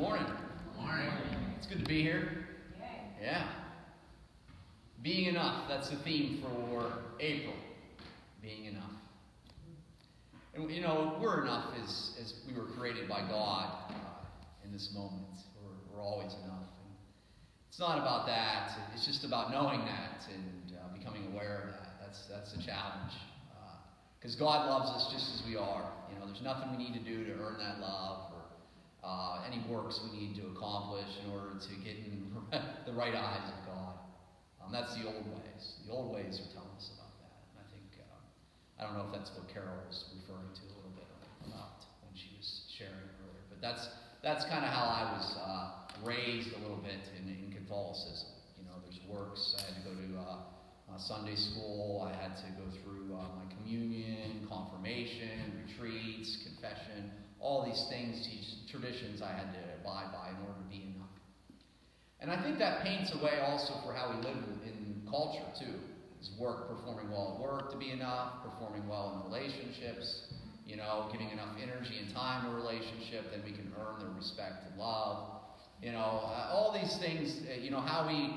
morning. Morning. It's good to be here. Yeah. Being enough. That's the theme for April. Being enough. And you know, we're enough as we were created by God in this moment. We're always enough. And it's not about that. It's just about knowing that and becoming aware of that. That's the challenge. Because God loves us just as we are. You know, there's nothing we need to do to earn that love or any works we need to accomplish in order to get in the right eyes of God. That's the old ways. The old ways are telling us about that. And I think, I don't know if that's what Carol was referring to a little bit about when she was sharing earlier. But that's kind of how I was raised a little bit in Catholicism. You know, there's works. I had to go to Sunday school. I had to go through my communion, confirmation, retreats, confession, all these things, traditions I had to abide by in order to be enough. And I think that paints a way also for how we live in culture too. Is work, performing well at work to be enough, performing well in relationships, you know, giving enough energy and time to a relationship, then we can earn their respect and love. You know, all these things, you know, how we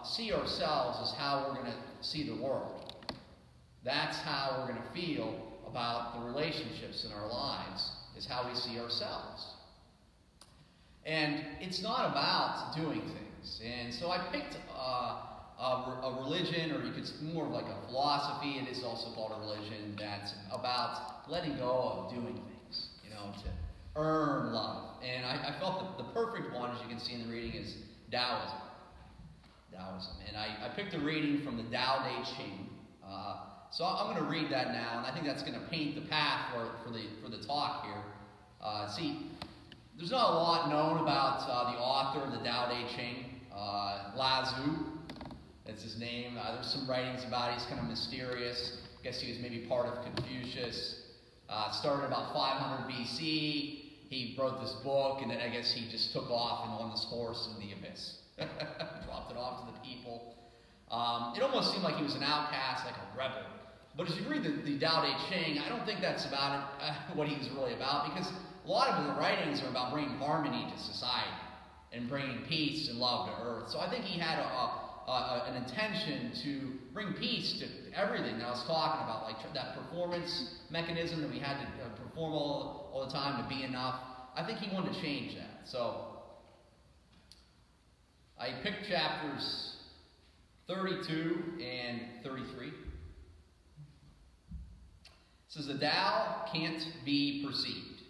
see ourselves is how we're going to see the world. That's how we're going to feel about the relationships in our lives, is how we see ourselves. And it's not about doing things. And so I picked a religion, or you could more like a philosophy. It is also called a religion that's about letting go of doing things, you know, to earn love. And I felt that the perfect one, as you can see in the reading, is Taoism. And I picked a reading from the Tae Te Ching. So I'm going to read that now, and I think that's going to paint the path for the talk here. See, there's not a lot known about the author of the Tae Te Ching, Lazu. That's his name. There's some writings about it. He's kind of mysterious. I guess he was maybe part of Confucius. Started about 500 BC. He wrote this book, and then I guess he just took off and on this horse in the abyss. Dropped it off to the people. It almost seemed like he was an outcast, like a rebel. But as you read the Tae Te Ching, I don't think that's about it, what he was really about, because a lot of the writings are about bringing harmony to society and bringing peace and love to earth. So I think he had an intention to bring peace to everything that I was talking about, like that performance mechanism that we had to perform all the time to be enough. I think he wanted to change that. So I picked chapters 32 and 33. It says, the Tao can't be perceived.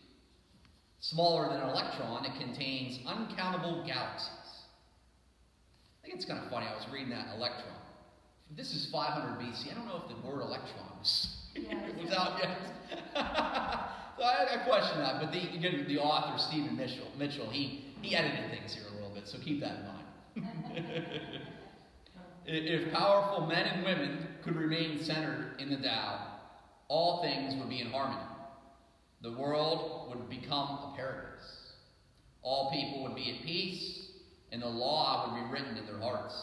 Smaller than an electron, it contains uncountable galaxies. I think it's kind of funny. I was reading that electron. This is 500 BC. I don't know if the word electron was out yet. So I question that. But the author, Stephen Mitchell, he edited things here a little bit, so keep that in mind. If powerful men and women could remain centered in the Tao, all things would be in harmony. The world would become a paradise. All people would be at peace, and the law would be written in their hearts.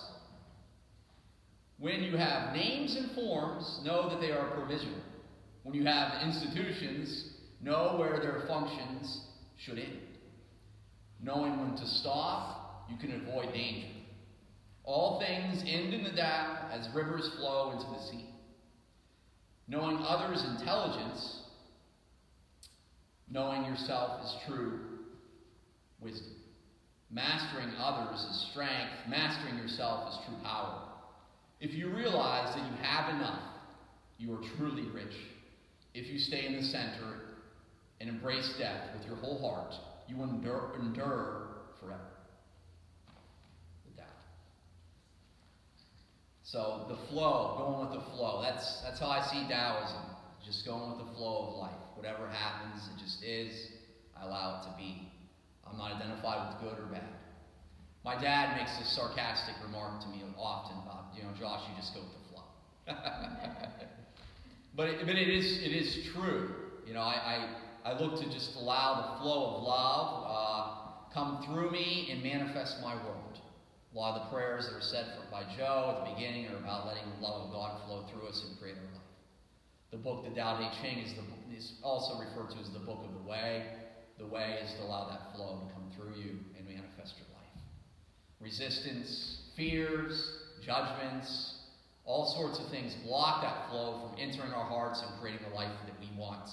When you have names and forms, know that they are provisional. When you have institutions, know where their functions should end. Knowing when to stop, you can avoid danger. All things end in the Tao as rivers flow into the sea. Knowing others' intelligence, knowing yourself is true wisdom. Mastering others is strength. Mastering yourself is true power. If you realize that you have enough, you are truly rich. If you stay in the center and embrace death with your whole heart, you will endure forever. The Tao. So the flow, going with the flow. That's how I see Taoism. Just going with the flow of life. Whatever happens, it just is. I allow it to be. I'm not identified with good or bad. My dad makes this sarcastic remark to me often about, you know, Josh, you just go with the flow. but it is true. You know, I look to just allow the flow of love come through me and manifest my world. A lot of the prayers that are said by Joe at the beginning are about letting the love of God flow through us and create our life. The book, the Tae Te Ching, is also referred to as the Book of the Way. the way is to allow that flow to come through you and manifest your life. Resistance, fears, judgments, all sorts of things block that flow from entering our hearts and creating the life that we want.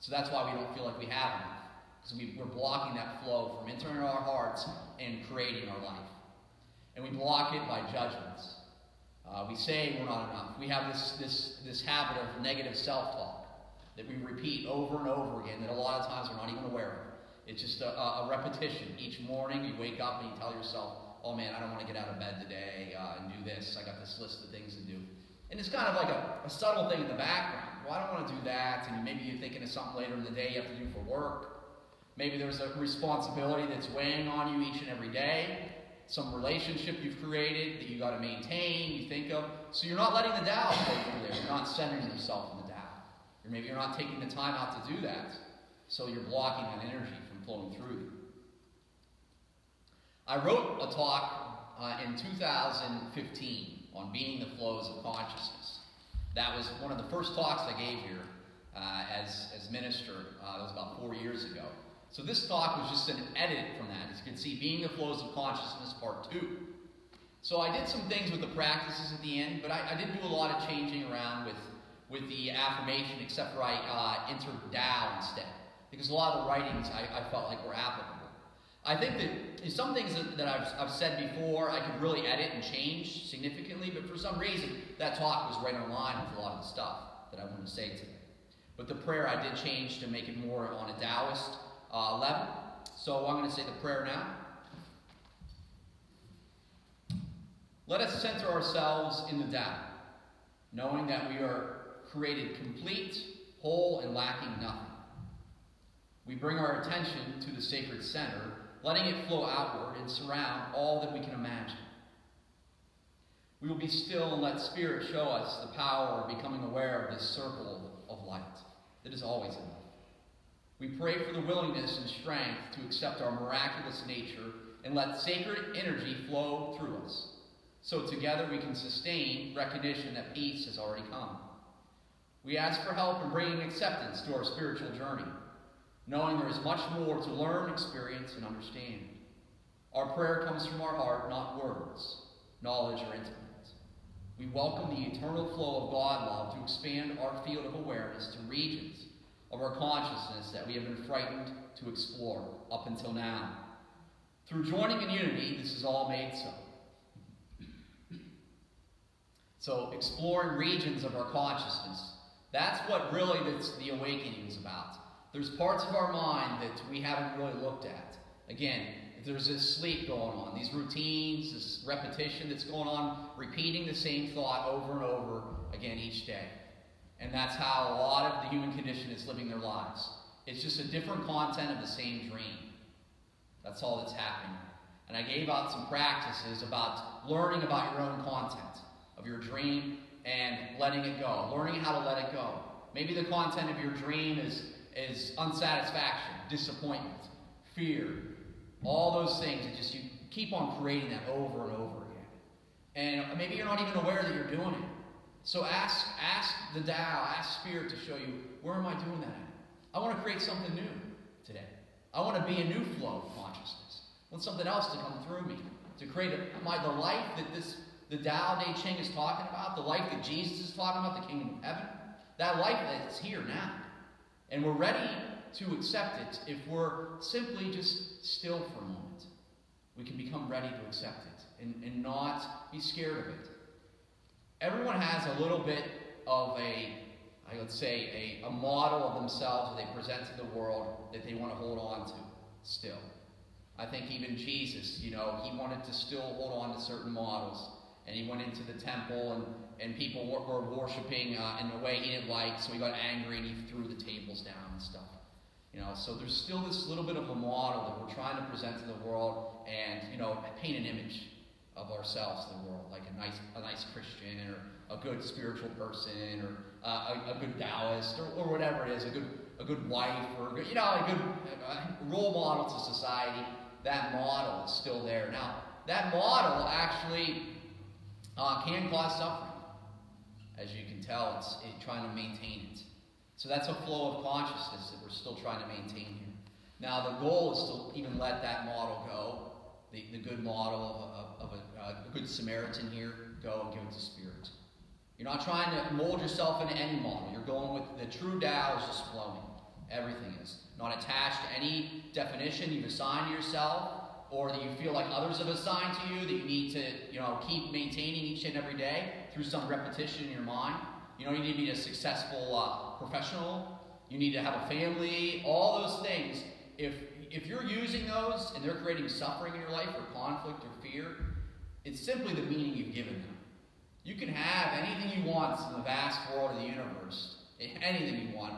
So that's why we don't feel like we have enough, because we're blocking that flow from entering our hearts and creating our life. And we block it by judgments. We say we're not enough. We have this habit of negative self-talk that we repeat over and over again that a lot of times we're not even aware of. It's just a repetition. Each morning you wake up and you tell yourself, oh man, I don't want to get out of bed today and do this. I got this list of things to do. And it's kind of like a subtle thing in the background. Well, I don't want to do that. And maybe you're thinking of something later in the day you have to do for work. Maybe there's a responsibility that's weighing on you each and every day. Some relationship you've created that you got to maintain, you think of. So you're not letting the Tao flow through there. You're not centering yourself in the Tao. Or maybe you're not taking the time out to do that. So you're blocking that energy from flowing through you. I wrote a talk in 2015 on being the flows of consciousness. That was one of the first talks I gave here as minister. That was about 4 years ago. So this talk was just an edit from that. As you can see, Being the Flows of Consciousness, Part 2. So I did some things with the practices at the end, but I didn't do a lot of changing around with the affirmation, except for I entered Tao instead. Because a lot of the writings I felt like were applicable. I think that some things that I've said before, I could really edit and change significantly, but for some reason, that talk was right on line with a lot of the stuff that I wanted to say today. But the prayer I did change to make it more on a Taoist level. So I'm going to say the prayer now. Let us center ourselves in the Tao, knowing that we are created complete, whole, and lacking nothing. We bring our attention to the sacred center, letting it flow outward and surround all that we can imagine. We will be still and let Spirit show us the power of becoming aware of this circle of light that is always enough. We pray for the willingness and strength to accept our miraculous nature and let sacred energy flow through us. So together we can sustain recognition that peace has already come. We ask for help in bringing acceptance to our spiritual journey, knowing there is much more to learn, experience, and understand. Our prayer comes from our heart, not words, knowledge, or intellect. We welcome the eternal flow of God love to expand our field of awareness to regions of our consciousness that we have been frightened to explore up until now. Through joining in unity, this is all made so. So exploring regions of our consciousness, that's what really the awakening is about. There's parts of our mind that we haven't really looked at. Again, if there's this sleep going on, these routines, this repetition that's going on, repeating the same thought over and over again each day. And that's how a lot of the human condition is living their lives. It's just a different content of the same dream. That's all that's happening. And I gave out some practices about learning about your own content of your dream and letting it go. Learning how to let it go. Maybe the content of your dream is unsatisfaction, disappointment, fear, all those things. It just, you keep on creating that over and over again. And maybe you're not even aware that you're doing it. So ask the Tao, ask Spirit to show you, where am I doing that at? I want to create something new today. I want to be a new flow of consciousness. I want something else to come through me, to create the life that the Tao Te Ching is talking about, the life that Jesus is talking about, the kingdom of heaven, that life that's here now. And we're ready to accept it if we're simply just still for a moment. We can become ready to accept it and not be scared of it. Everyone has a little bit of a model of themselves that they present to the world that they want to hold on to still. I think even Jesus, he wanted to still hold on to certain models. And he went into the temple and people were worshiping in a way he didn't like, so he got angry and he threw the tables down and stuff. So there's still this little bit of a model that we're trying to present to the world and, paint an image of ourselves to the world, like a nice Christian or a good spiritual person or a good Taoist or whatever it is, a good wife or a good role model to society. That model is still there. Now, that model actually can cause suffering. As you can tell, it's trying to maintain it. So that's a flow of consciousness that we're still trying to maintain here. Now, the goal is to even let that model go, the good model of a good Samaritan here, go and give it to Spirit. You're not trying to mold yourself into any model. You're going with the true Tao is just flowing. Everything is. Not attached to any definition you've assigned to yourself, or that you feel like others have assigned to you, that you need to, keep maintaining each and every day through some repetition in your mind. You don't need to be a successful professional. You need to have a family. All those things. If you're using those and they're creating suffering in your life, or conflict or fear, it's simply the meaning you've given them. You can have anything you want in the vast world of the universe, anything you want,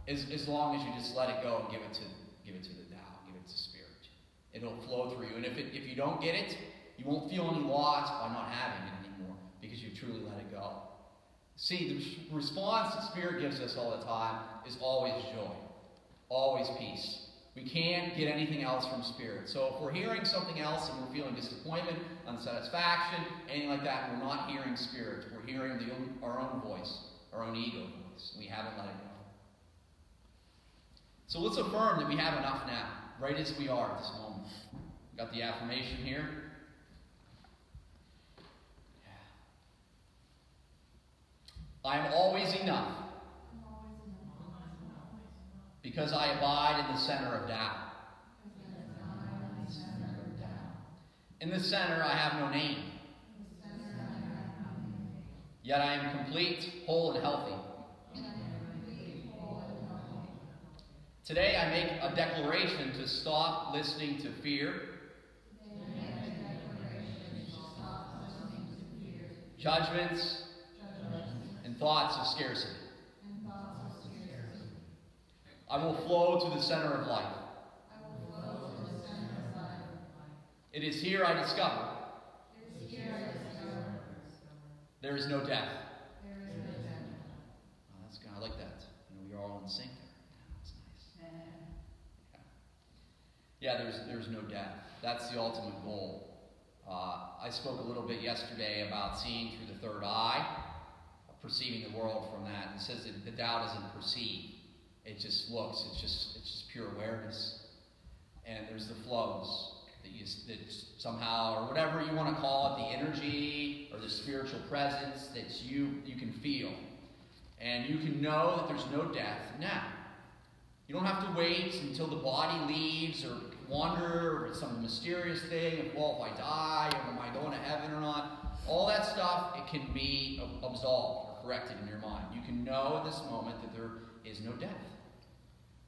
as long as you just let it go and give it to the Tao, give it to Spirit. It'll flow through you. And if you don't get it, you won't feel any loss by not having it anymore, because you truly let it go. See, the response that Spirit gives us all the time is always joy, always peace. We can't get anything else from Spirit. So if we're hearing something else and we're feeling disappointment, unsatisfaction, anything like that, we're not hearing Spirit. We're hearing our own voice, our own ego voice. We haven't let it go. So let's affirm that we have enough now, right as we are at this moment. Got the affirmation here. I am always enough, because I abide in the center of Tao. In the center, I have no name. Yet I am complete, whole, and healthy. Today, I make a declaration to stop listening to fear, judgments, and thoughts of scarcity. I will flow to the center of life. It is here I discover there is no death. Oh, that's good. I like that. We're all in sync there. That's nice. Yeah, there's no death. That's the ultimate goal. I spoke a little bit yesterday about seeing through the third eye, perceiving the world from that. It says that the Tao doesn't perceive. It just looks. It's just pure awareness. And there's the flows that somehow, or whatever you want to call it, the energy or the spiritual presence that you can feel. And you can know that there's no death now. You don't have to wait until the body leaves or wander or some mysterious thing of, well, if I die, am I going to heaven or not? All that stuff, it can be absolved or corrected in your mind. You can know at this moment that there is no death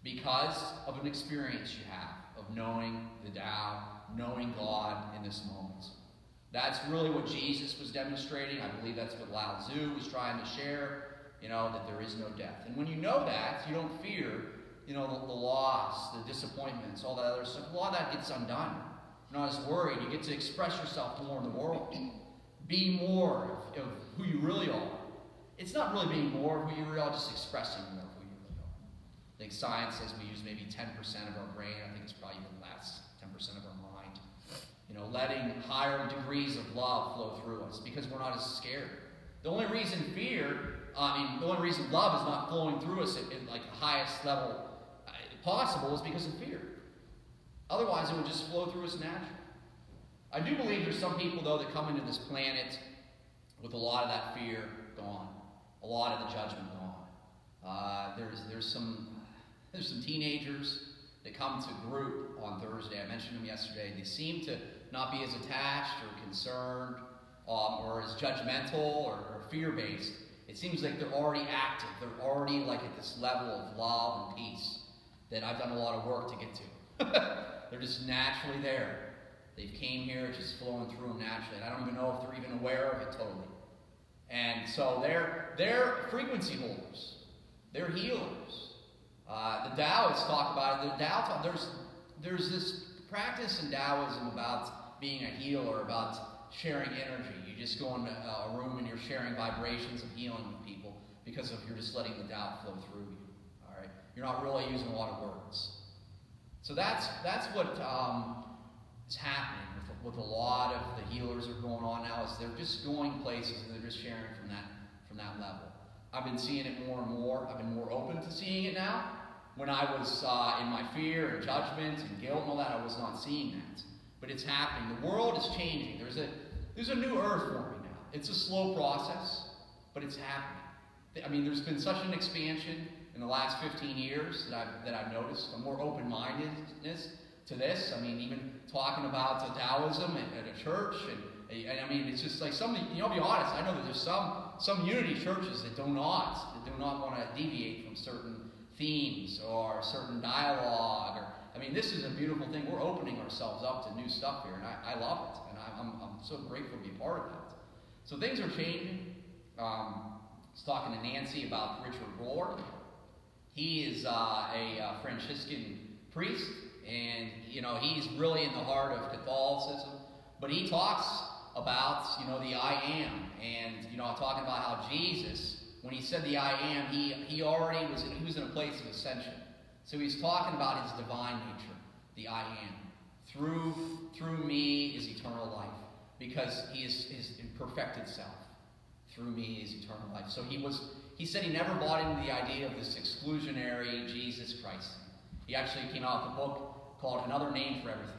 because of an experience you have of knowing the Tao, knowing God in this moment. That's really what Jesus was demonstrating. I believe that's what Lao Tzu was trying to share, that there is no death. And when you know that, you don't fear, the loss, the disappointments, all that other stuff. A lot of that gets undone. You're not as worried. You get to express yourself more in the world. Be more of who you really are. It's not really being more of who you really are, just expressing more of who you really are. I think science says we use maybe 10% of our brain. I think it's probably even less, 10% of our mind. Letting higher degrees of love flow through us because we're not as scared. The only reason the only reason love is not flowing through us at like the highest level possible is because of fear. Otherwise, it would just flow through us naturally. I do believe there's some people, though, that come into this planet with a lot of that fear gone, a lot of the judgment gone. There's some teenagers that come to group on Thursday. I mentioned them yesterday. They seem to not be as attached or concerned or as judgmental or fear-based. It seems like they're already active. They're already like at this level of love and peace that I've done a lot of work to get to. They're just naturally there. They came here, it's just flowing through them naturally. And I don't even know if they're even aware of it totally. And so they're frequency holders. They're healers. The Taoists talk about it. The Tao there's this practice in Taoism about being a healer, about sharing energy. You just go into a room and you're sharing vibrations of healing with people because you're just letting the Tao flow through you. All right, you're not really using a lot of words. So that's what is happening with a lot of the healers that are going on now. Is they're just going places and they're just sharing from that level. I've been seeing it more and more. I've been more open to seeing it now when I was in my fear and judgment and guilt and all that, I was not seeing that. But it's happening. The world is changing. There's a new earth forming now. It's a slow process, but it's happening. I mean, there's been such an expansion in the last 15 years that I've noticed, a more open-mindedness to this. I mean, even talking about Taoism at a church, and I mean, it's just like I'll be honest, I know that there's some unity churches that do not want to deviate from certain themes or certain dialogue. I mean, this is a beautiful thing. We're opening ourselves up to new stuff here, and I love it, and I'm so grateful to be a part of that. So things are changing. I was talking to Nancy about Richard Rohr. He is a Franciscan priest, and he's really in the heart of Catholicism. But he talks about the I am, and talking about how Jesus, when he said the I am, he already was in a place of ascension. So he's talking about his divine nature, the I am. Through me is eternal life, because he is his perfected self. Through me is eternal life. So he said he never bought into the idea of this exclusionary Jesus Christ. He actually came out with a book called Another Name for Everything.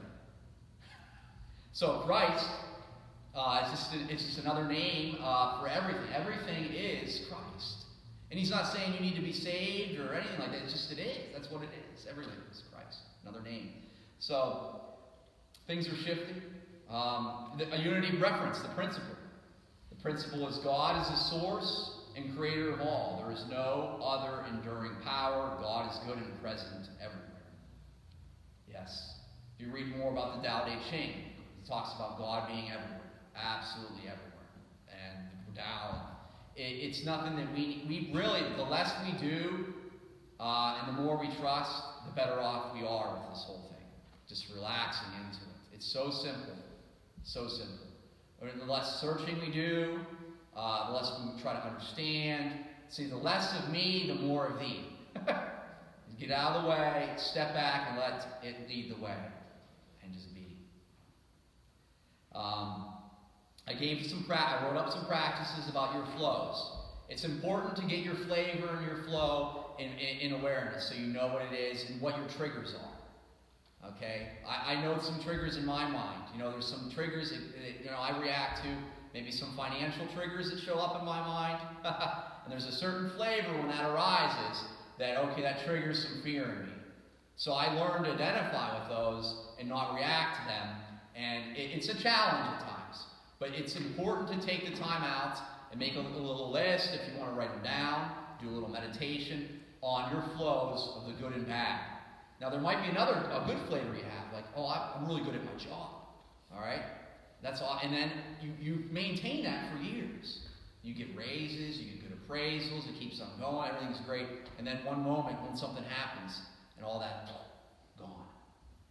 So Christ it's just another name for everything. Everything is Christ. And he's not saying you need to be saved or anything like that. It's just it is. That's what it is. Everything is Christ. Another name. So things are shifting. A unity reference, the principle. The principle is God is the source and creator of all. There is no other enduring power. God is good and present everywhere. Yes. If you read more about the Tae Te Ching, it talks about God being everywhere. Absolutely everywhere. And Tao. It's nothing that we really, the less we do, and the more we trust, the better off we are with this whole thing. Just relaxing into it. It's so simple. So simple. The less searching we do, the less we try to understand. See, the less of me, the more of thee. Get out of the way, step back, and let it lead the way. And just be. I wrote up some practices about your flows. It's important to get your flavor and your flow in awareness, so you know what it is and what your triggers are. Okay? I know some triggers in my mind. There's some triggers that I react to, maybe some financial triggers that show up in my mind. And there's a certain flavor when that arises that, okay, that triggers some fear in me. So I learned to identify with those and not react to them. And it's a challenge at times. But it's important to take the time out and make a little list if you want to write them down, do a little meditation on your flows of the good and bad. Now there might be a good flavor you have, like, oh, I'm really good at my job. All right? That's all. And then you maintain that for years. You get raises, you get good appraisals, it keeps on going, everything's great. And then one moment when something happens and all that, gone.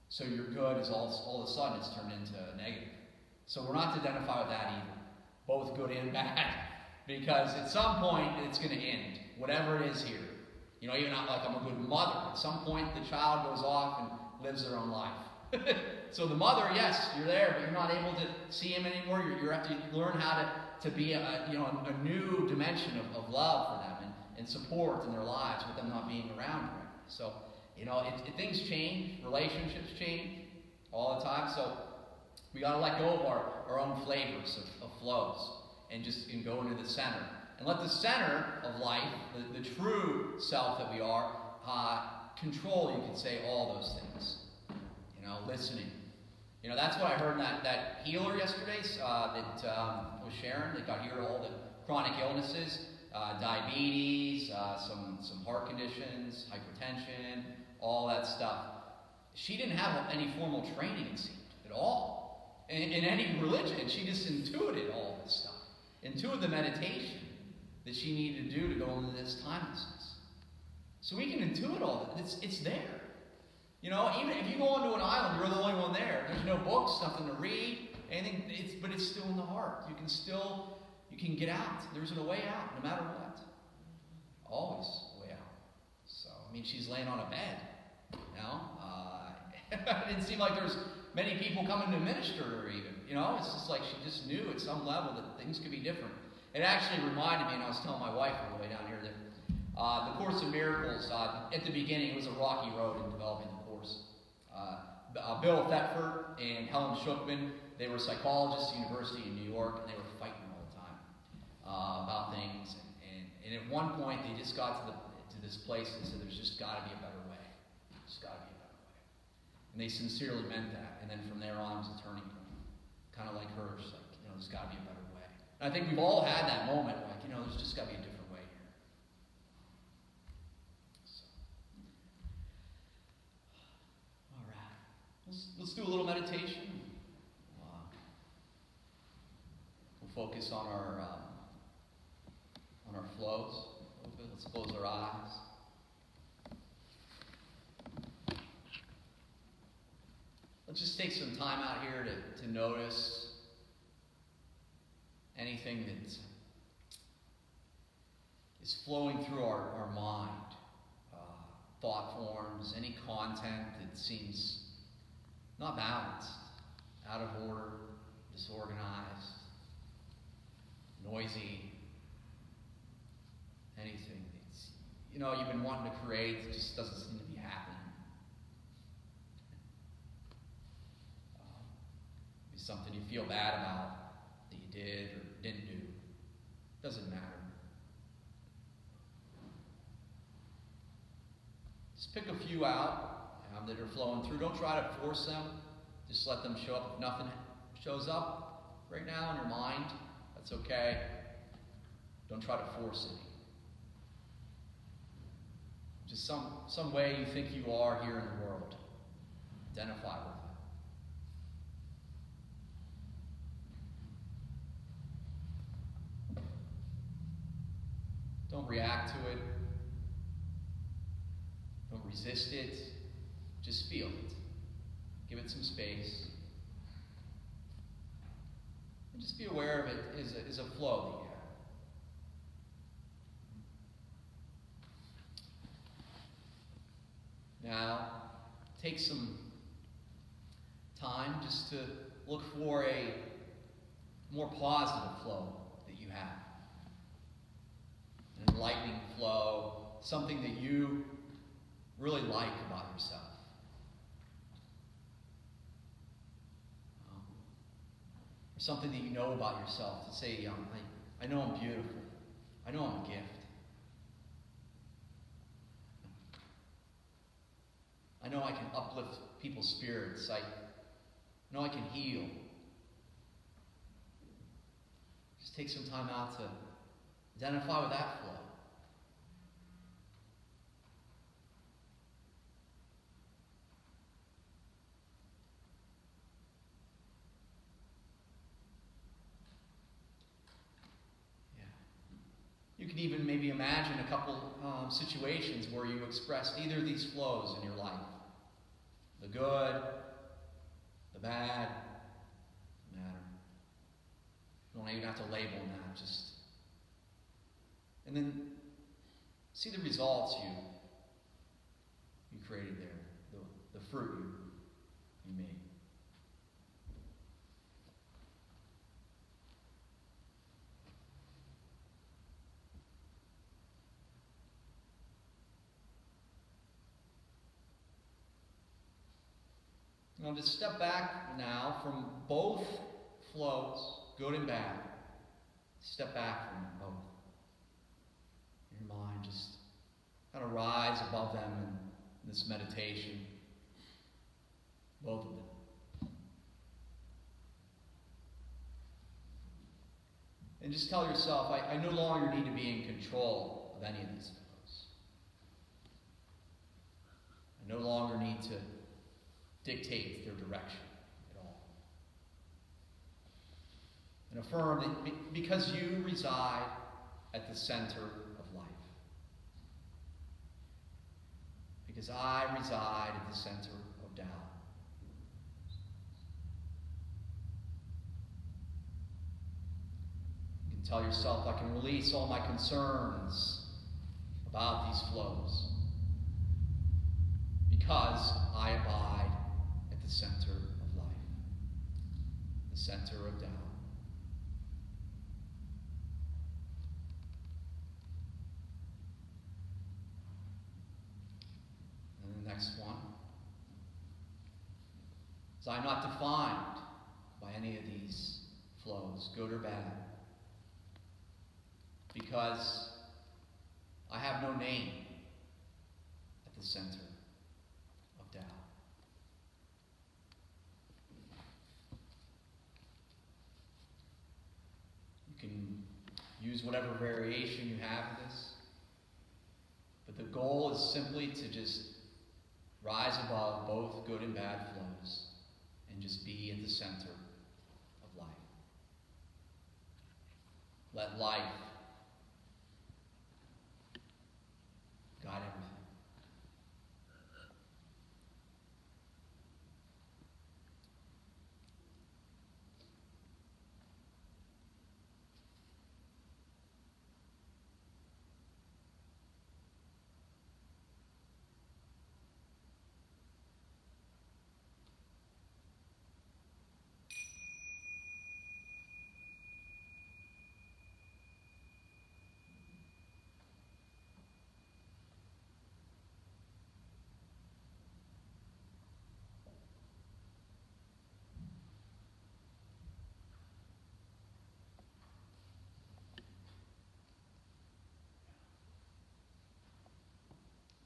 So your good is all of a sudden it's turned into a negative. So we're not to identify with that either, both good and bad, because at some point it's going to end, whatever it is here. Even not like I'm a good mother. At some point the child goes off and lives their own life. So the mother, yes, you're there, but you're not able to see him anymore. You have to learn how to be a new dimension of love for them and support in their lives with them not being around right. So things change, relationships change all the time. So we got to let go of our own flavors of flows and go into the center. And let the center of life, the true self that we are, control, you could say, all those things. Listening. That's what I heard in that healer yesterday that was sharing, that got healed of all the chronic illnesses, diabetes, some heart conditions, hypertension, all that stuff. She didn't have any formal training, it seemed, at all. In any religion, she just intuited all this stuff. Intuited the meditation that she needed to do to go into this timelessness. So we can intuit all that. It's there. Even if you go onto an island, you're the only one there. There's no books, nothing to read, anything. But it's still in the heart. You can get out. There's a way out, no matter what. Always a way out. So she's laying on a bed. It didn't seem like there was many people coming to minister to her even. It's just like she just knew at some level that things could be different. It actually reminded me, and I was telling my wife on the way down here, that The Course in Miracles, at the beginning, it was a rocky road in developing the Course. Bill Thetford and Helen Schuckman, they were psychologists at the University in New York, and they were fighting all the time about things. And at one point, they just got to this place and said, there's just got to be a better way. There's got to be a better way. And they sincerely meant that. And then from there on, it was a turning point. Kind of like hers, like, there's got to be a better way. And I think we've all had that moment, like, there's just got to be a different way here. So. All right. Let's do a little meditation. We'll focus on our flows. Let's close our eyes. Let's just take some time out here to notice anything that is flowing through our mind. Thought forms, any content that seems not balanced, out of order, disorganized, noisy. Anything that's, you've been wanting to create, it just doesn't seem to be happening. Maybe something you feel bad about that you did or didn't do. Doesn't matter. Just pick a few out that are flowing through. Don't try to force them. Just let them show up. If nothing shows up right now in your mind, that's okay. Don't try to force it. Just some way you think you are here in the world. Identify with it. Don't react to it. Don't resist it. Just feel it. Give it some space. And just be aware of it as a flow that you have. Now, take some time just to look for a more positive flow that you have. An enlightening flow, something that you really like about yourself. Or something that you know about yourself to say, I know I'm beautiful. I know I'm a gift. I know I can uplift people's spirits. I know I can heal. Just take some time out to identify with that flow. You can even maybe imagine a couple situations where you expressed either of these flows in your life. The good, the bad, doesn't matter. You don't even have to label that, just. And then see the results you created there, the fruit you made. Now just step back now from both flows, good and bad. Step back from both. Your mind just kind of rise above them in this meditation. Both of them. And just tell yourself, I no longer need to be in control of any of these flows. I no longer need to dictate their direction at all. And affirm that because you reside at the center of life. Because I reside at the center of Tao. You can tell yourself, I can release all my concerns about these flows. Because I abide at the center of life, the center of Tao. So I'm not defined by any of these flows, good or bad, because I have no name at the center of Tao. You can use whatever variation you have of this, but the goal is simply to just rise above both good and bad flows and just be at the center of life. Let life guide everything.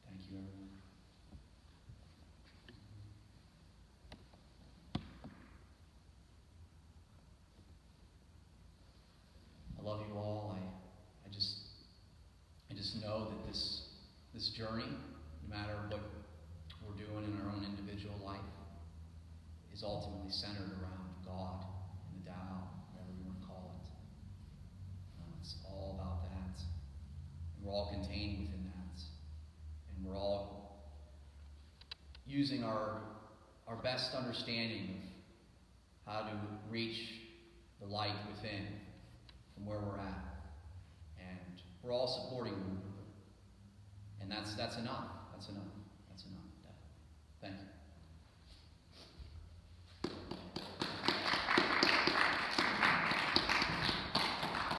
Thank you, everyone. I love you all. I just know that this journey, no matter what we're doing in our own individual life, is ultimately centered around God and the Tao, whatever you want to call it. It's all about that. And we're all contained within that. And we're all using our best understanding of how to reach the light within from where we're at. And we're all supporting one another. And that's enough. That's enough. That's enough. Thank you.